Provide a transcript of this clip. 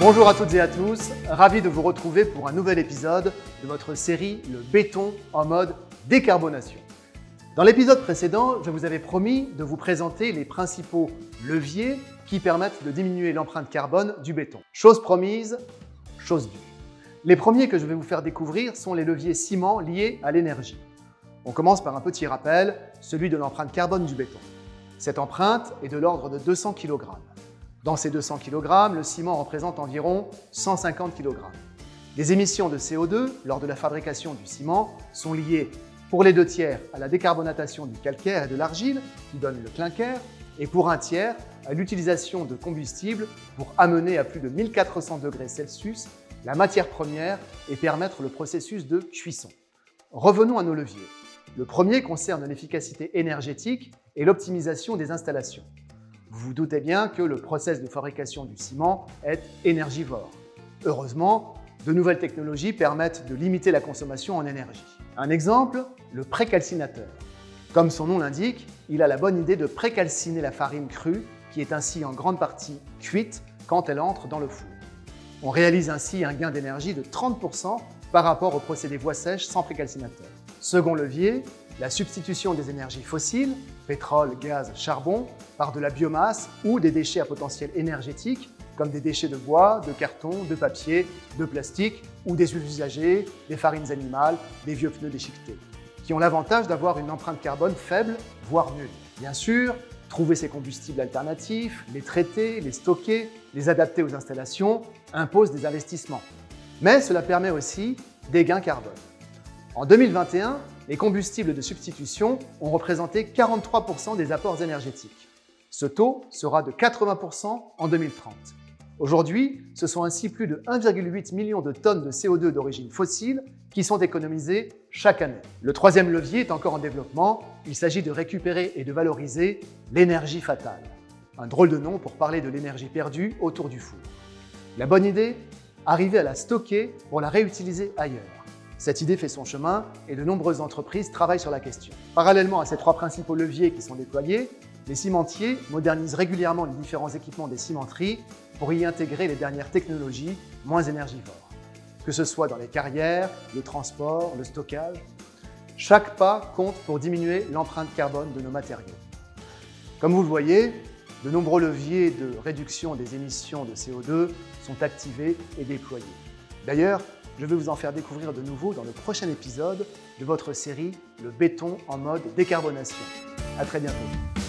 Bonjour à toutes et à tous, ravi de vous retrouver pour un nouvel épisode de votre série Le béton en mode décarbonation. Dans l'épisode précédent, je vous avais promis de vous présenter les principaux leviers qui permettent de diminuer l'empreinte carbone du béton. Chose promise, chose due. Les premiers que je vais vous faire découvrir sont les leviers ciment liés à l'énergie. On commence par un petit rappel, celui de l'empreinte carbone du béton. Cette empreinte est de l'ordre de 200 kg. Dans ces 200 kg, le ciment représente environ 150 kg. Les émissions de CO2 lors de la fabrication du ciment sont liées pour les 2/3 à la décarbonatation du calcaire et de l'argile, qui donne le clinker, et pour 1/3 à l'utilisation de combustible pour amener à plus de 1400 degrés Celsius la matière première et permettre le processus de cuisson. Revenons à nos leviers. Le premier concerne l'efficacité énergétique et l'optimisation des installations. Vous vous doutez bien que le process de fabrication du ciment est énergivore. Heureusement, de nouvelles technologies permettent de limiter la consommation en énergie. Un exemple, le précalcinateur. Comme son nom l'indique, il a la bonne idée de précalciner la farine crue, qui est ainsi en grande partie cuite quand elle entre dans le four. On réalise ainsi un gain d'énergie de 30% par rapport au procédé voie sèche sans précalcinateur. Second levier, la substitution des énergies fossiles, pétrole, gaz, charbon, par de la biomasse ou des déchets à potentiel énergétique, comme des déchets de bois, de carton, de papier, de plastique ou des usagers, des farines animales, des vieux pneus déchiquetés, qui ont l'avantage d'avoir une empreinte carbone faible, voire nulle. Bien sûr, trouver ces combustibles alternatifs, les traiter, les stocker, les adapter aux installations impose des investissements. Mais cela permet aussi des gains carbone. En 2021, les combustibles de substitution ont représenté 43% des apports énergétiques. Ce taux sera de 80% en 2030. Aujourd'hui, ce sont ainsi plus de 1,8 million de tonnes de CO2 d'origine fossile qui sont économisées chaque année. Le troisième levier est encore en développement. Il s'agit de récupérer et de valoriser l'énergie fatale. Un drôle de nom pour parler de l'énergie perdue autour du four. La bonne idée? Arriver à la stocker pour la réutiliser ailleurs. Cette idée fait son chemin et de nombreuses entreprises travaillent sur la question. Parallèlement à ces trois principaux leviers qui sont déployés, les cimentiers modernisent régulièrement les différents équipements des cimenteries pour y intégrer les dernières technologies moins énergivores. Que ce soit dans les carrières, le transport, le stockage, chaque pas compte pour diminuer l'empreinte carbone de nos matériaux. Comme vous le voyez, de nombreux leviers de réduction des émissions de CO2 sont activés et déployés. D'ailleurs, je vais vous en faire découvrir de nouveau dans le prochain épisode de votre série Le béton en mode décarbonation. À très bientôt.